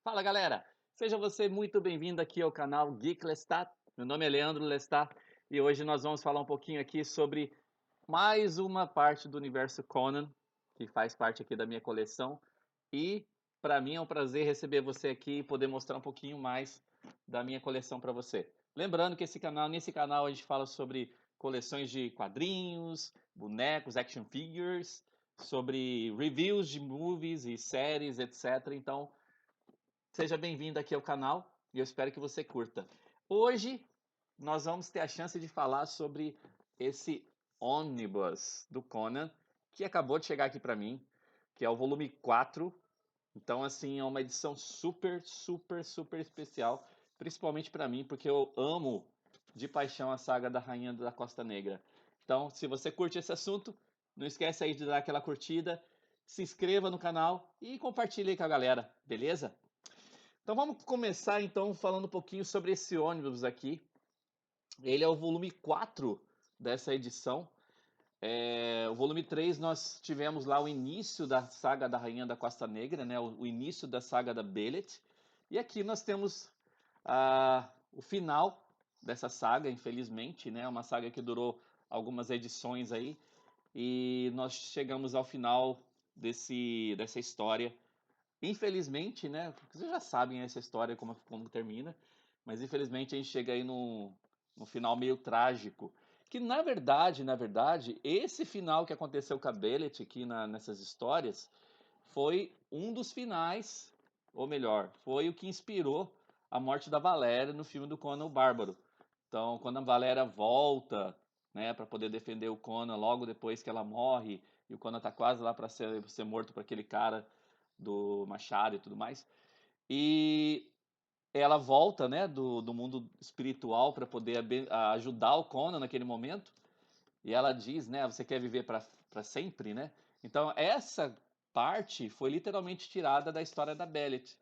Fala galera, seja você muito bem-vindo aqui ao canal Geek Lestat. Meu nome é Leandro Lestat e hoje nós vamos falar um pouquinho aqui sobre mais uma parte do universo Conan, que faz parte aqui da minha coleção. E para mim é um prazer receber você aqui e poder mostrar um pouquinho mais da minha coleção para você. Lembrando que nesse canal a gente fala sobre coleções de quadrinhos, bonecos, action figures, sobre reviews de movies e séries, etc. Então, seja bem-vindo aqui ao canal e eu espero que você curta. Hoje nós vamos ter a chance de falar sobre esse ônibus do Conan que acabou de chegar aqui para mim, que é o volume 4. Então, assim, é uma edição super especial, principalmente para mim, porque eu amo de paixão a saga da Rainha da Costa Negra. Então, se você curte esse assunto, não esquece aí de dar aquela curtida, se inscreva no canal e compartilhe aí com a galera, beleza? Então vamos começar então falando um pouquinho sobre esse ônibus aqui. Ele é o volume 4 dessa edição. O volume 3 nós tivemos lá o início da saga da Rainha da Costa Negra, né? O início da saga da Belet. E aqui nós temos o final dessa saga, infelizmente, né? Uma saga que durou algumas edições aí. E nós chegamos ao final dessa história. Infelizmente, né? Vocês já sabem essa história como termina, mas infelizmente a gente chega aí no final meio trágico. Que na verdade, esse final que aconteceu com a Bellet aqui nessas histórias foi um dos finais, ou melhor, foi o que inspirou a morte da Valéria no filme do Conan o Bárbaro. Então, quando a Valéria volta, né, para poder defender o Conan logo depois que ela morre, e o Conan tá quase lá para ser morto por aquele cara do machado e tudo mais. E ela volta, né, do mundo espiritual para poder ajudar o Conan naquele momento. E ela diz, né, você quer viver para sempre, né? Então essa parte foi literalmente tirada da história da Belit.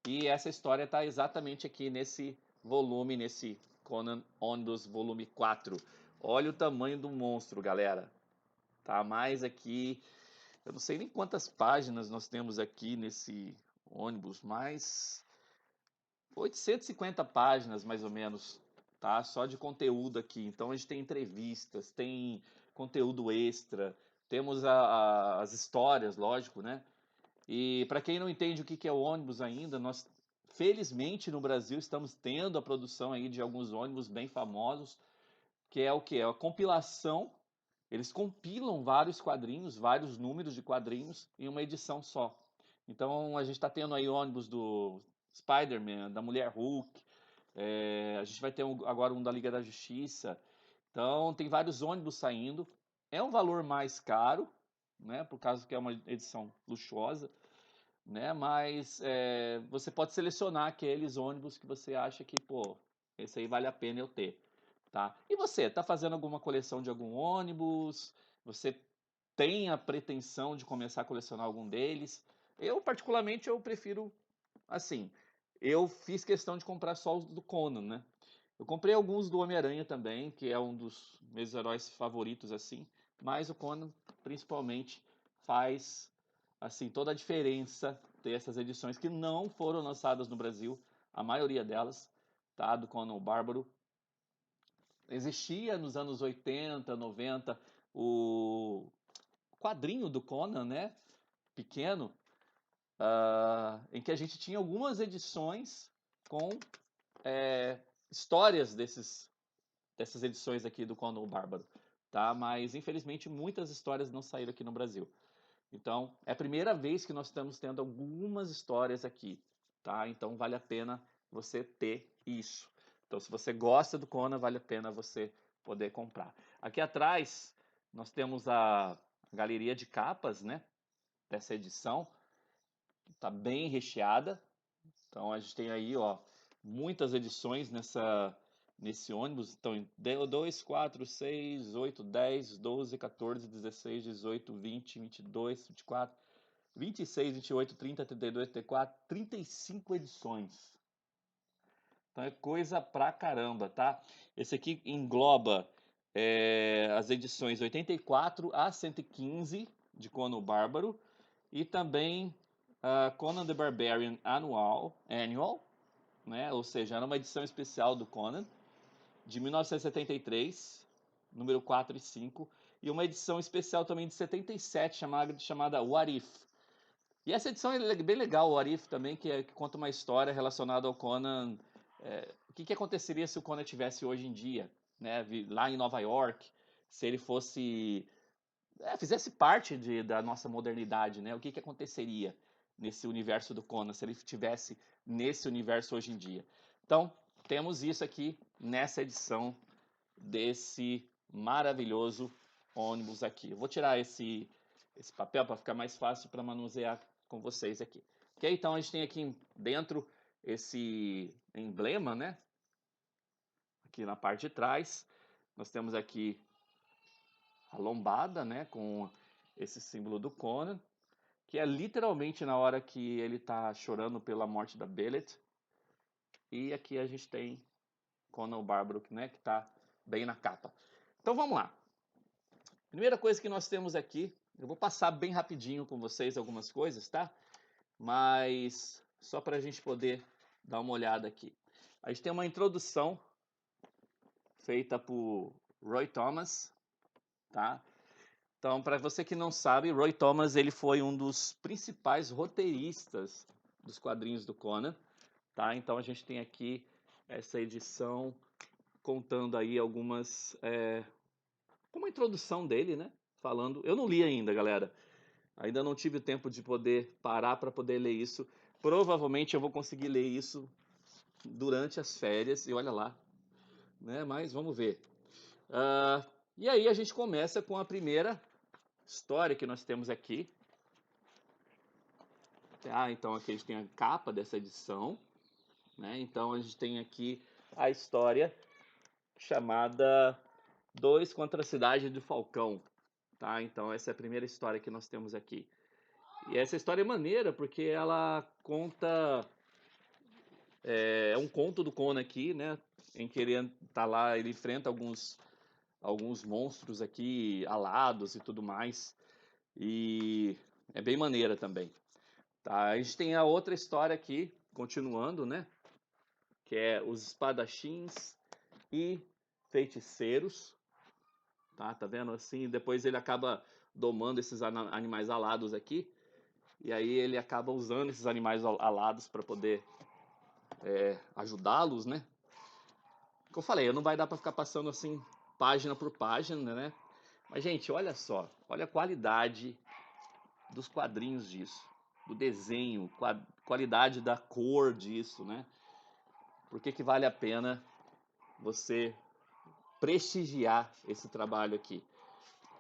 E essa história está exatamente aqui nesse volume, nesse Conan Ondos volume 4. Olha o tamanho do monstro, galera. Tá mais aqui, eu não sei nem quantas páginas nós temos aqui nesse ônibus, mas 850 páginas mais ou menos, tá? Só de conteúdo aqui. Então a gente tem entrevistas, tem conteúdo extra, temos as histórias, lógico, né? E para quem não entende o que que é o ônibus ainda, nós felizmente no Brasil estamos tendo a produção aí de alguns ônibus bem famosos, que é o que? É a compilação. Eles compilam vários quadrinhos, vários números de quadrinhos em uma edição só. Então a gente está tendo aí ônibus do Spider-Man, da Mulher Hulk, a gente vai ter agora um da Liga da Justiça. Então tem vários ônibus saindo. É um valor mais caro, né? Por causa que é uma edição luxuosa, né? Mas você pode selecionar aqueles ônibus que você acha que, pô, esse aí vale a pena eu ter, tá? E você, tá fazendo alguma coleção de algum ônibus? Você tem a pretensão de começar a colecionar algum deles? Eu, particularmente, eu prefiro, assim, eu fiz questão de comprar só os do Conan, né? Eu comprei alguns do Homem-Aranha também, que é um dos meus heróis favoritos, assim, mas o Conan, principalmente, faz assim toda a diferença ter essas edições que não foram lançadas no Brasil, a maioria delas, tá, do Conan o Bárbaro. Existia nos anos 80, 90 o quadrinho do Conan, né, pequeno, em que a gente tinha algumas edições com histórias dessas edições aqui do Conan o Bárbaro, tá? Mas infelizmente muitas histórias não saíram aqui no Brasil. Então, é a primeira vez que nós estamos tendo algumas histórias aqui, tá? Então, vale a pena você ter isso. Então, se você gosta do Conan, vale a pena você poder comprar. Aqui atrás, nós temos a galeria de capas, né? Dessa edição. Tá bem recheada. Então, a gente tem aí, ó, muitas edições nesse ônibus. Então, 2, 4, 6, 8, 10, 12, 14, 16, 18, 20, 22, 24, 26, 28, 30, 32, 34, 35 edições. Então é coisa pra caramba, tá? Esse aqui engloba as edições 84 a 115 de Conan o Bárbaro e também Conan the Barbarian Annual, né? Ou seja, era uma edição especial do Conan, de 1973, número 4 e 5, e uma edição especial também de 77, chamada What If. E essa edição é bem legal, o What If também, que conta uma história relacionada ao Conan. O que aconteceria se o Conan tivesse hoje em dia, né, lá em Nova York, se ele fizesse parte da nossa modernidade, né? O que aconteceria nesse universo do Conan se ele estivesse nesse universo hoje em dia? Então, temos isso aqui nessa edição desse maravilhoso ônibus aqui. Eu vou tirar esse papel para ficar mais fácil para manusear com vocês aqui. Ok? Então, a gente tem aqui dentro esse emblema, né? Aqui na parte de trás, nós temos aqui a lombada, né? Com esse símbolo do Conan, que é literalmente na hora que ele está chorando pela morte da Belet. E aqui a gente tem Conan o Bárbaro, né? Que está bem na capa. Então vamos lá. Primeira coisa que nós temos aqui, eu vou passar bem rapidinho com vocês algumas coisas, tá? Mas só para a gente poder dar uma olhada aqui. A gente tem uma introdução feita por Roy Thomas, tá? Então, para você que não sabe, Roy Thomas ele foi um dos principais roteiristas dos quadrinhos do Conan, tá? Então a gente tem aqui essa edição contando aí algumas, uma introdução dele, né? Falando, eu não li ainda, galera. Ainda não tive o tempo de poder parar para poder ler isso. Provavelmente eu vou conseguir ler isso durante as férias, e olha lá, né? Mas vamos ver. E aí a gente começa com a primeira história que nós temos aqui. Então aqui a gente tem a capa dessa edição, né? Então a gente tem aqui a história chamada Dois contra a Cidade do Falcão, tá? Então essa é a primeira história que nós temos aqui. E essa história é maneira porque ela conta um conto do Conan aqui, né? Em que ele tá lá, ele enfrenta alguns monstros aqui alados e tudo mais. E é bem maneira também. Tá? A gente tem a outra história aqui, continuando, né? Que é os espadachins e feiticeiros. Tá vendo assim? Depois ele acaba domando esses animais alados aqui. E aí ele acaba usando esses animais alados para poder ajudá-los, né? Como eu falei, não vai dar para ficar passando assim página por página, né? Mas gente, olha só, olha a qualidade dos quadrinhos disso, do desenho, qualidade da cor disso, né? Por que vale a pena você prestigiar esse trabalho aqui,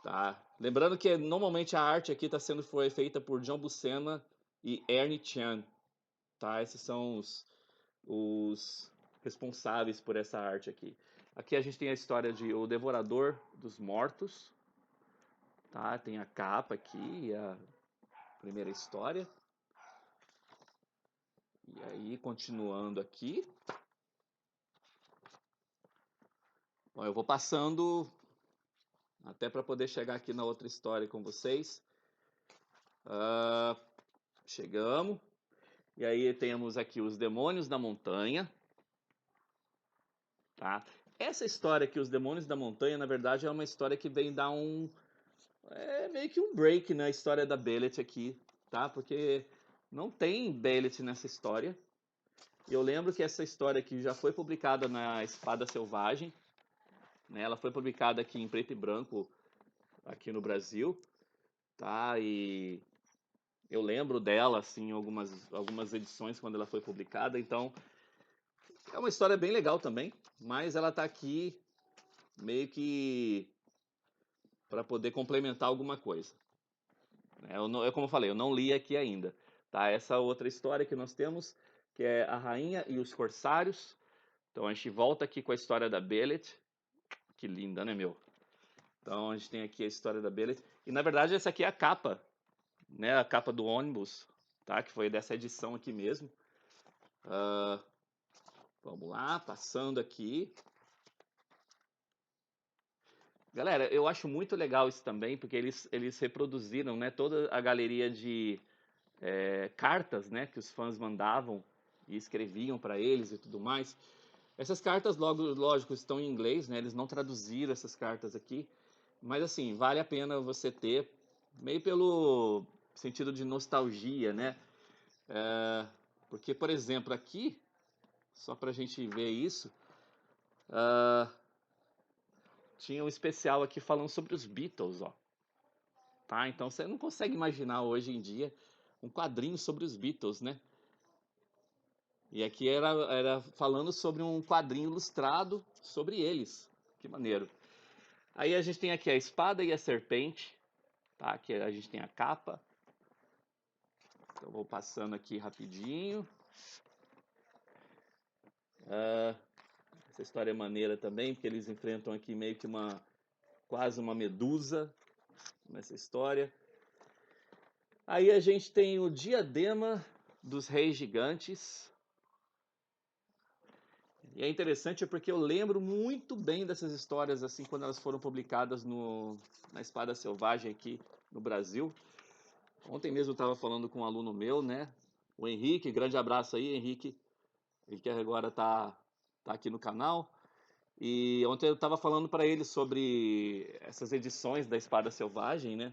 tá? Lembrando que normalmente a arte aqui foi feita por John Buscema e Ernie Chan, tá? Esses são os responsáveis por essa arte aqui. Aqui a gente tem a história de O Devorador dos Mortos, tá? Tem a capa aqui, a primeira história. E aí, continuando aqui. Bom, eu vou passando até para poder chegar aqui na outra história com vocês. Chegamos. E aí temos aqui os Demônios da Montanha. Tá? Essa história aqui, os Demônios da Montanha, na verdade é uma história que vem dar meio que um break na história da Belet aqui, tá? Porque não tem Belet nessa história. E eu lembro que essa história aqui já foi publicada na Espada Selvagem, né? Ela foi publicada aqui em preto e branco aqui no Brasil, tá? E eu lembro dela assim em algumas edições quando ela foi publicada, então é uma história bem legal também, mas ela tá aqui meio que para poder complementar alguma coisa. Como eu falei, eu não li aqui ainda. Tá? Essa outra história que nós temos, que é A Rainha e os Corsários. Então a gente volta aqui com a história da Belet. Que linda, né, meu? Então a gente tem aqui a história da Belet. E na verdade essa aqui é a capa, né? A capa do ônibus, tá? Que foi dessa edição aqui mesmo. Vamos lá, passando aqui. Galera, eu acho muito legal isso também, porque eles reproduziram, né, toda a galeria de cartas, né, que os fãs mandavam e escreviam para eles e tudo mais. Essas cartas, logo, lógico, estão em inglês, né? Eles não traduziram essas cartas aqui, mas assim, vale a pena você ter, meio pelo sentido de nostalgia, né? É, porque, por exemplo, aqui, só pra gente ver isso, ah, tinha um especial aqui falando sobre os Beatles, ó. Tá? Então você não consegue imaginar hoje em dia um quadrinho sobre os Beatles, né? E aqui era falando sobre um quadrinho ilustrado sobre eles. Que maneiro. Aí a gente tem aqui a espada e a serpente, tá? Aqui a gente tem a capa. Então vou passando aqui rapidinho. Essa história é maneira também, porque eles enfrentam aqui meio que quase uma medusa nessa história. Aí a gente tem o diadema dos reis gigantes. E é interessante porque eu lembro muito bem dessas histórias assim quando elas foram publicadas na Espada Selvagem aqui no Brasil. Ontem mesmo eu estava falando com um aluno meu, né? O Henrique, grande abraço aí, Henrique. Ele que agora tá aqui no canal. E ontem eu estava falando para ele sobre essas edições da Espada Selvagem, né?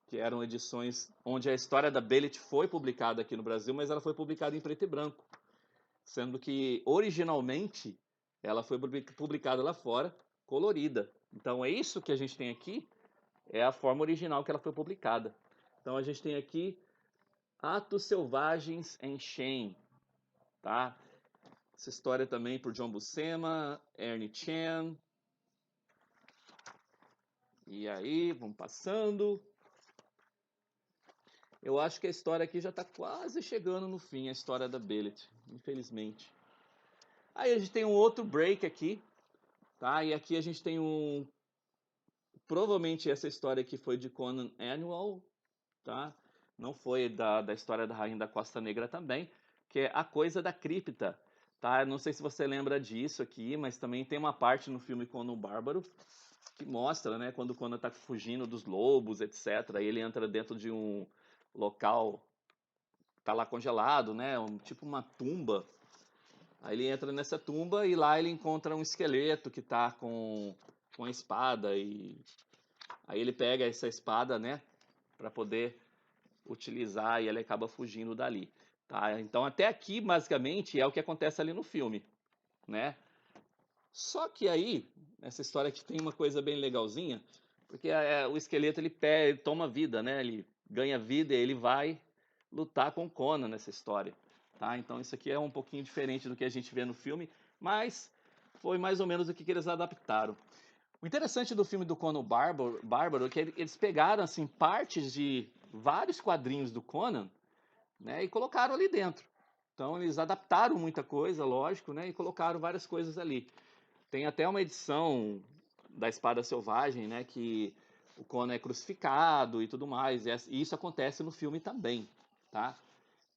Que eram edições onde a história da Belit foi publicada aqui no Brasil, mas ela foi publicada em preto e branco, sendo que originalmente ela foi publicada lá fora, colorida. Então é isso que a gente tem aqui, é a forma original que ela foi publicada. Então a gente tem aqui Atos Selvagens em Shen, tá? Essa história também por John Buscema, Ernie Chan. E aí, vamos passando. Eu acho que a história aqui já está quase chegando no fim, a história da Belit, infelizmente. Aí a gente tem um outro break aqui, tá? E aqui a gente tem provavelmente essa história aqui foi de Conan Annual, tá? Não foi da história da Rainha da Costa Negra também, que é A Coisa da Cripta, tá? Não sei se você lembra disso aqui, mas também tem uma parte no filme Conan o Bárbaro que mostra, né, quando o Conan tá fugindo dos lobos, etc. Aí ele entra dentro de um local, tá lá congelado, né, tipo uma tumba. Aí ele entra nessa tumba e lá ele encontra um esqueleto que tá com a espada e aí ele pega essa espada, né, para poder utilizar e ele acaba fugindo dali, tá? Então até aqui basicamente é o que acontece ali no filme, né? Só que aí essa história aqui tem uma coisa bem legalzinha, porque o esqueleto ele toma vida, né? Ele ganha vida e ele vai lutar com o Conan nessa história, tá? Então isso aqui é um pouquinho diferente do que a gente vê no filme, mas foi mais ou menos o que eles adaptaram. O interessante do filme do Conan Bárbaro é que eles pegaram assim partes de vários quadrinhos do Conan, né, e colocaram ali dentro. Então eles adaptaram muita coisa, lógico, né, e colocaram várias coisas ali. Tem até uma edição da Espada Selvagem, né, que o Conan é crucificado e tudo mais. E isso acontece no filme também, tá?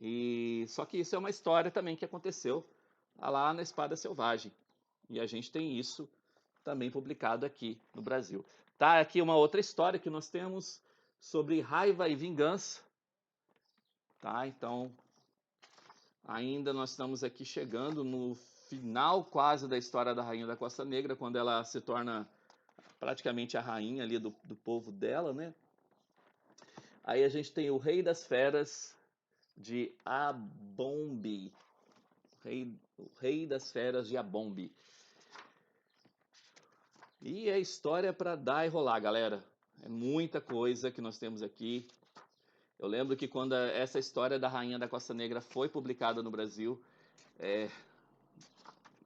E só que isso é uma história também que aconteceu lá na Espada Selvagem. E a gente tem isso também publicado aqui no Brasil. Tá aqui uma outra história que nós temos sobre raiva e vingança, tá? Então, ainda nós estamos aqui chegando no final quase da história da Rainha da Costa Negra, quando ela se torna praticamente a rainha ali do povo dela, né? Aí a gente tem o Rei das Feras de Abombi. O Rei das Feras de Abombi. E é história para dar e rolar, galera. É muita coisa que nós temos aqui. Eu lembro que quando essa história da Rainha da Costa Negra foi publicada no Brasil,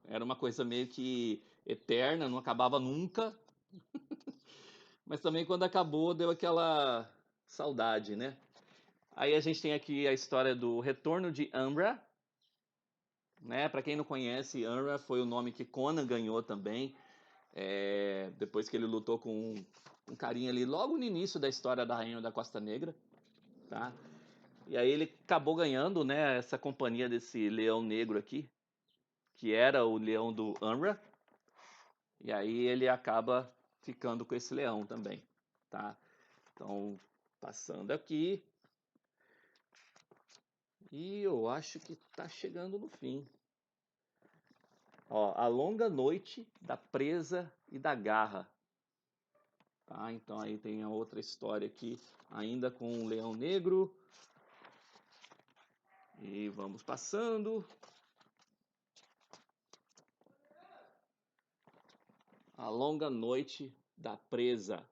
era uma coisa meio que eterna, não acabava nunca. Mas também quando acabou, deu aquela saudade, né? Aí a gente tem aqui a história do retorno de Umbra, né? Para quem não conhece, Umbra foi o nome que Conan ganhou também, depois que ele lutou com um carinha ali logo no início da história da Rainha da Costa Negra, tá? E aí ele acabou ganhando, né, essa companhia desse leão negro aqui, que era o leão do Umbra, e aí ele acaba ficando com esse leão também, tá? Então, passando aqui, E eu acho que tá chegando no fim. Ó, A Longa Noite da Presa e da Garra. Tá, então aí tem a outra história aqui, ainda com o Leão Negro. E vamos passando. A Longa Noite da Presa.